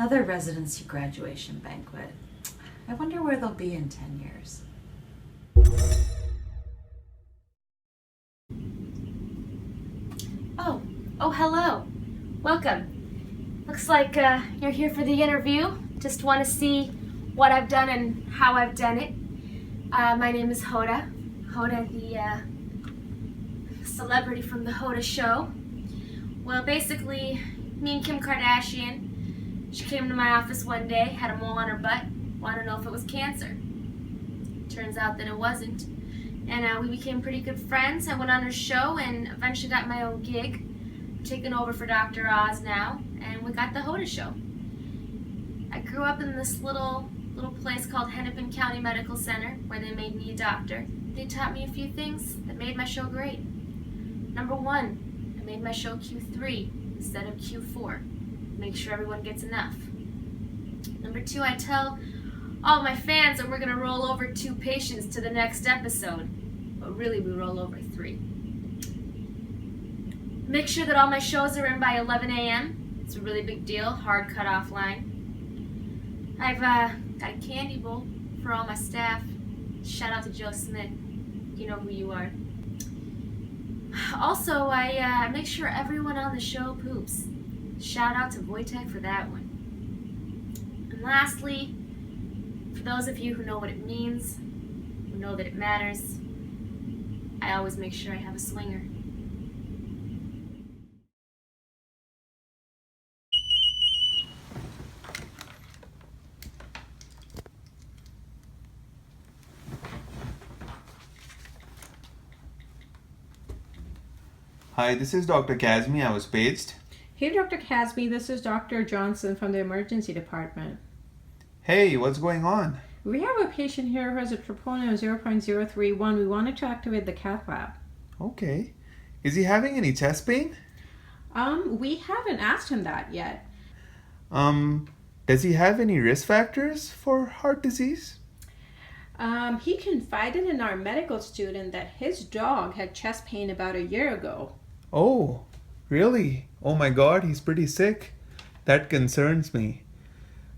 another residency graduation banquet. I wonder where they'll be in 10 years. Oh, hello. Welcome. Looks like you're here for the interview. Just want to see what I've done and how I've done it. My name is Hoda. Hoda, the celebrity from the Hoda show. Well, basically, me and Kim Kardashian, she came to my office one day, had a mole on her butt, wanted to know if it was cancer. Turns out that it wasn't. And we became pretty good friends. I went on her show and eventually got my own gig. Taken over for Dr. Oz now, and we got the Hoda show. I grew up in this little place called Hennepin County Medical Center where they made me a doctor. They taught me a few things that made my show great. Number one, I made my show Q3 instead of Q4. Make sure everyone gets enough. Number two, I tell all my fans that we're going to roll over 2 patients to the next episode, but really we roll over 3. Make sure that all my shows are in by 11 a.m. It's a really big deal, hard cutoff line. I've got a candy bowl for all my staff. Shout out to Joe Smith. You know who you are. Also, I make sure everyone on the show poops. Shout out to Wojtek for that one. And lastly, for those of you who know what it means, who know that it matters, I always make sure I have a swinger. Hi, this is Dr. Kazmi. I was paged. Hey, Dr. Casby, this is Dr. Johnson from the emergency department. Hey, what's going on? We have a patient here who has a troponin of 0.031. We wanted to activate the cath lab. Okay. Is he having any chest pain? We haven't asked him that yet. Does he have any risk factors for heart disease? He confided in our medical student that his dog had chest pain about a year ago. Oh, really? Oh my God, he's pretty sick. That concerns me.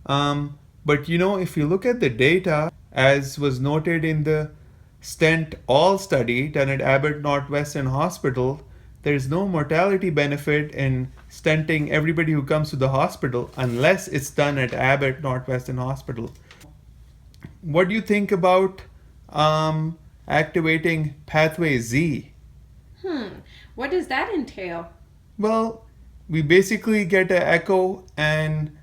But you know, if you look at the data, as was noted in the Stent All study done at Abbott Northwestern Hospital, there is no mortality benefit in stenting everybody who comes to the hospital unless it's done at Abbott Northwestern Hospital. What do you think about activating pathway Z? What does that entail? Well, we basically get an echo and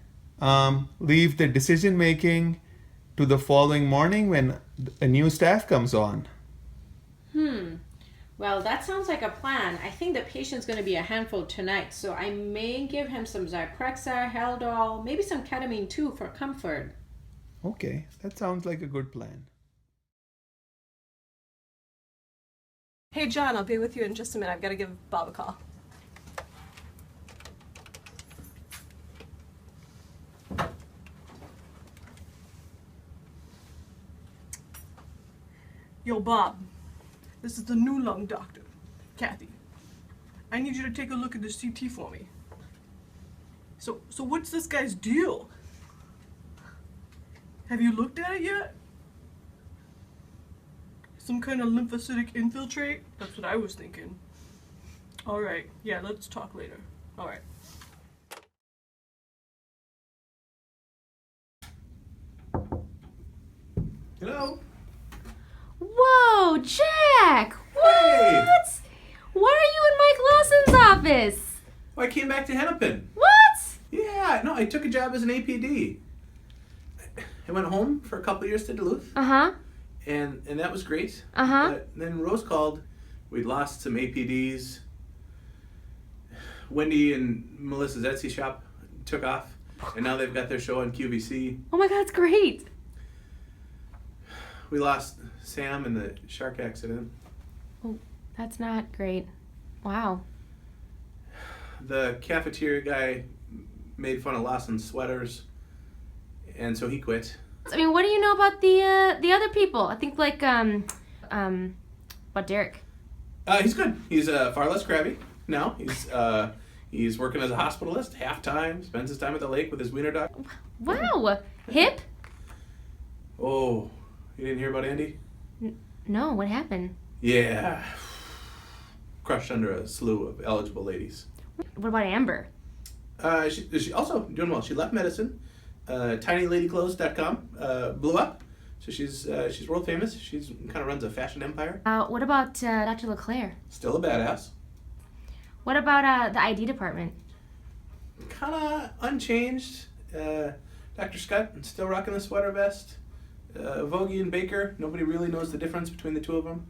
leave the decision making to the following morning when a new staff comes on. Well, that sounds like a plan. I think the patient's going to be a handful tonight, so I may give him some Zyprexa, Haldol, maybe some ketamine too for comfort. Okay, that sounds like a good plan. Hey, John, I'll be with you in just a minute. I've got to give Bob a call. Yo, Bob, this is the new lung doctor, Kathy. I need you to take a look at the CT for me. So what's this guy's deal? Have you looked at it yet? Some kind of lymphocytic infiltrate? That's what I was thinking. Alright, yeah, let's talk later. Alright. Hello? Whoa, Jack! What? Hey! Why are you in Mike Lawson's office? Oh, I came back to Hennepin. What? Yeah, no, I took a job as an APD. I went home for a couple of years to Duluth, Uh-huh. and that was great. Uh-huh. But then Rose called. We'd lost some APDs. Wendy and Melissa's Etsy shop took off, and now they've got their show on QVC. Oh my God, it's great. We lost Sam in the shark accident. Oh, that's not great. Wow. The cafeteria guy made fun of Lawson's sweaters, and so he quit. I mean, what do you know about the other people? I think like about Derek. He's good. He's far less crabby now. He's He's working as a hospitalist, half-time, spends his time at the lake with his wiener dog. Wow. Hip? Oh, you didn't hear about Andy? No, what happened? Yeah. Crushed under a slew of eligible ladies. What about Amber? She also doing well. She left medicine. TinyLadyClothes.com blew up. So she's world famous. She's kind of runs a fashion empire. What about Dr. LeClaire? Still a badass. What about the ID department? Kind of unchanged. Dr. Scott still rocking the sweater vest. Vogie and Baker, nobody really knows the difference between the two of them.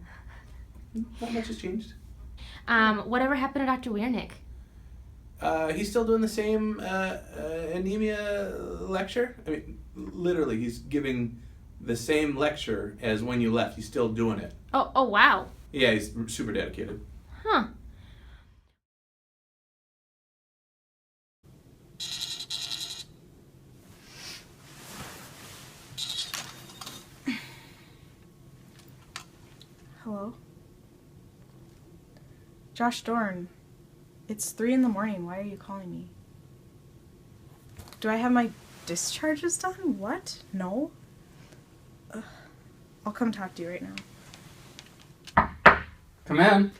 Not much has changed. Whatever happened to Dr. Wiernick? He's still doing the same anemia lecture. I mean, literally, he's giving the same lecture as when you left. He's still doing it. Oh, wow. Yeah, he's super dedicated. Huh. Hello? Josh Dorn. It's 3 in the morning. Why are you calling me? Do I have my discharges done? What? No? Ugh. I'll come talk to you right now. Come in.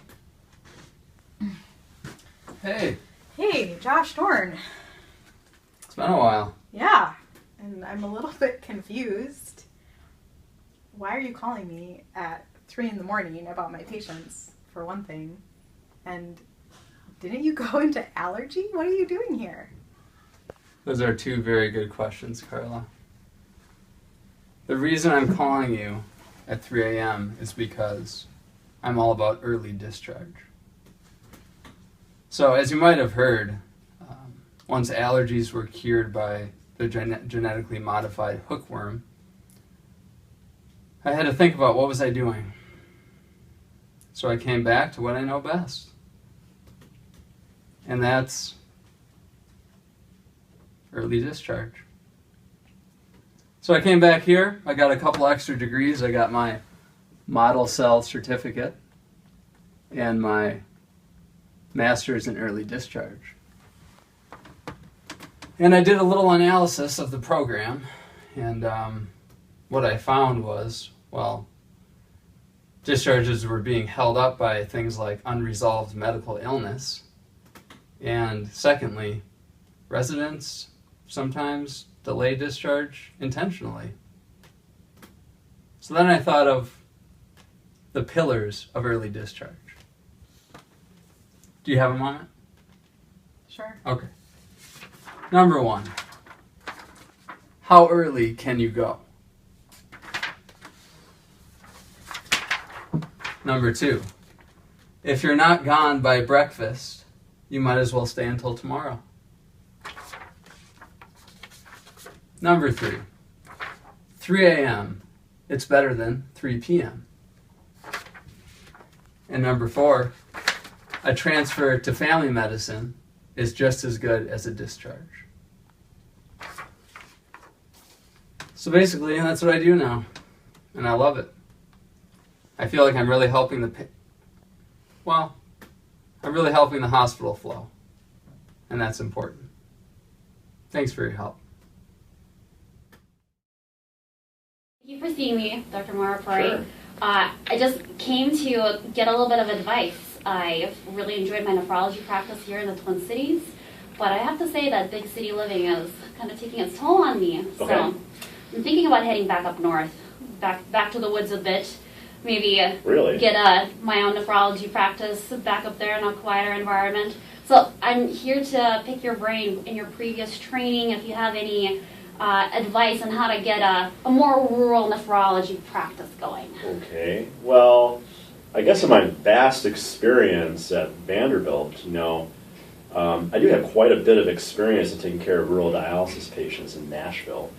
Hey, Hey, Josh Dorn. it's been a while. Yeah, and I'm a little bit confused. Why are you calling me at 3 in the morning about my patients, for one thing? And didn't you go into allergy? What are you doing here? Those are two very good questions, Carla. The reason I'm calling you at 3 a.m. is because I'm all about early discharge. So, as you might have heard, once allergies were cured by the genetically modified hookworm, I had to think about what was I doing. So I came back to what I know best. And that's early discharge. So I came back here, I got a couple extra degrees. I got my model cell certificate and my master's in early discharge. And I did a little analysis of the program, and what I found was, well, discharges were being held up by things like unresolved medical illness, and secondly, residents sometimes delay discharge intentionally. So then I thought of the pillars of early discharge. Do you have a moment? Sure. Okay. Number 1, how early can you go? Number 2, if you're not gone by breakfast, you might as well stay until tomorrow. Number 3, 3 a.m. It's better than 3 p.m. And number 4, a transfer to family medicine is just as good as a discharge. So basically, that's what I do now, and I love it. I feel like I'm really helping I'm really helping the hospital flow, and that's important. Thanks for your help. Thank you for seeing me, Dr. Marapari. Sure. I just came to get a little bit of advice. I've really enjoyed my nephrology practice here in the Twin Cities, but I have to say that big city living is kind of taking its toll on me. Okay. So I'm thinking about heading back up north, back to the woods a bit. Maybe Really? get my own nephrology practice back up there in a quieter environment. So I'm here to pick your brain in your previous training, if you have any advice on how to get a more rural nephrology practice going. Okay. Well, I guess in my vast experience at Vanderbilt, I do have quite a bit of experience in taking care of rural dialysis patients in Nashville.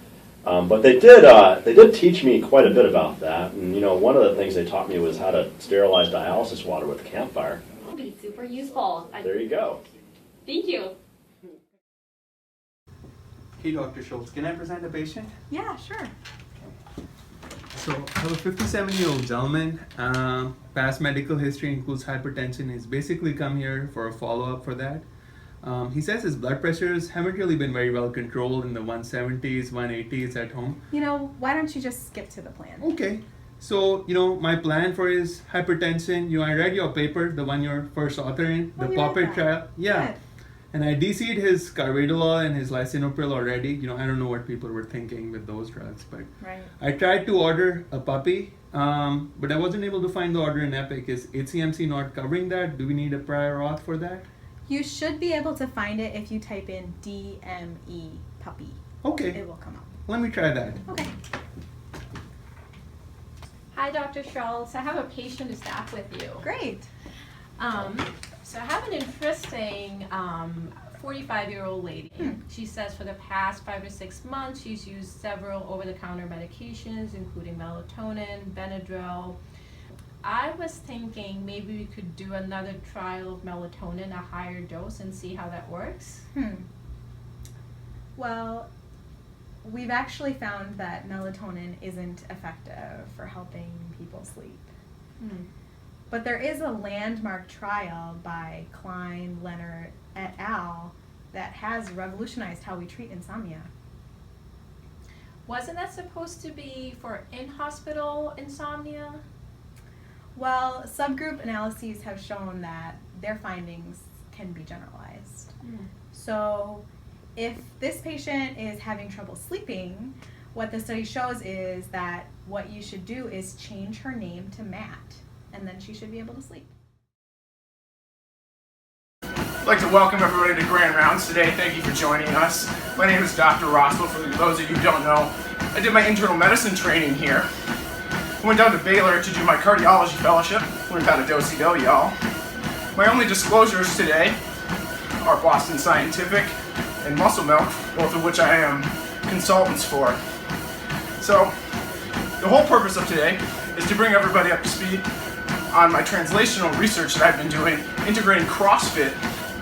But they did teach me quite a bit about that. And, one of the things they taught me was how to sterilize dialysis water with a campfire. That would be super useful. There you go. Thank you. Hey, Dr. Schultz, can I present a patient? Yeah, sure. So I have a 57-year-old gentleman. Past medical history includes hypertension. He's basically come here for a follow-up for that. He says his blood pressures haven't really been very well controlled in the 170s, 180s at home. You know, why don't you just skip to the plan? Okay. So, my plan for his hypertension, I read your paper, the one you're first authoring, the you read puppet that. trial. Yeah. Good. And I DC'd his carvedilol and his lisinopril already. I don't know what people were thinking with those drugs, but Right. I tried to order a puppy, but I wasn't able to find the order in Epic. Is HCMC not covering that? Do we need a prior auth for that? You should be able to find it if you type in DME puppy. Okay, It will come up. let me try that. Okay. Hi, Dr. Schultz. I have a patient to staff with you. Great. So I have an interesting 45-year-old lady. She says for the past 5 to 6 months, she's used several over-the-counter medications, including melatonin, Benadryl. I was thinking maybe we could do another trial of melatonin, a higher dose, and see how that works. Well, we've actually found that melatonin isn't effective for helping people sleep. But there is a landmark trial by Klein, Leonard, et al. That has revolutionized how we treat insomnia. Wasn't that supposed to be for in-hospital insomnia? Well, subgroup analyses have shown that their findings can be generalized. So if this patient is having trouble sleeping, what the study shows is that what you should do is change her name to Matt, and then she should be able to sleep. I'd like to welcome everybody to Grand Rounds today. Thank you for joining us. My name is Dr. Rossel. For those of you who don't know, I did my internal medicine training here. I went down to Baylor to do my cardiology fellowship. Learned how to do-si-do, y'all. My only disclosures today are Boston Scientific and Muscle Milk, both of which I am consultants for. So, the whole purpose of today is to bring everybody up to speed on my translational research that I've been doing, integrating CrossFit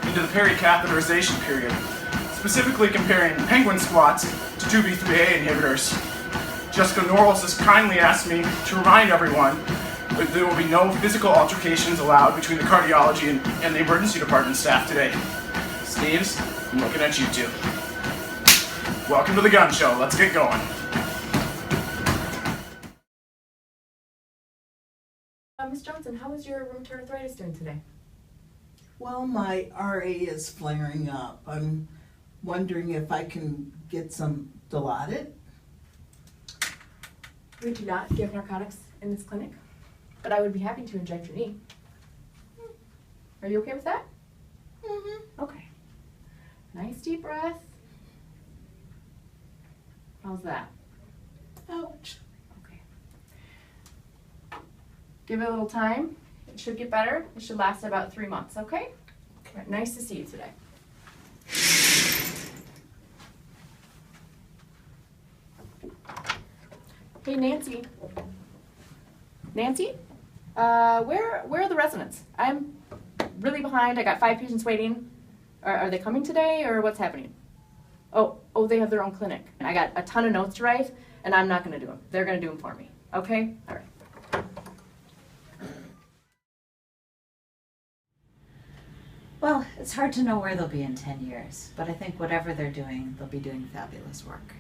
into the pericatheterization period, specifically comparing penguin squats to 2B3A inhibitors. Jessica Norris has kindly asked me to remind everyone that there will be no physical altercations allowed between the cardiology and the emergency department staff today. Steves, I'm looking at you two. Welcome to the gun show. Let's get going. Ms. Johnson, how is your rheumatoid arthritis doing today? Well, my RA is flaring up. I'm wondering if I can get some Dilaudid. We do not give narcotics in this clinic, but I would be happy to inject your knee. Are you okay with that? Okay. Nice deep breath. How's that? Ouch. Okay. Give it a little time. It should get better. It should last about 3 months, okay? Okay. Nice to see you today. Hey, Nancy. Nancy? Where are the residents? I'm really behind. I got 5 patients waiting. Are they coming today, or what's happening? Oh, they have their own clinic. I got a ton of notes to write, and I'm not going to do them. They're going to do them for me. Okay? All right. Well, it's hard to know where they'll be in 10 years, but I think whatever they're doing, they'll be doing fabulous work.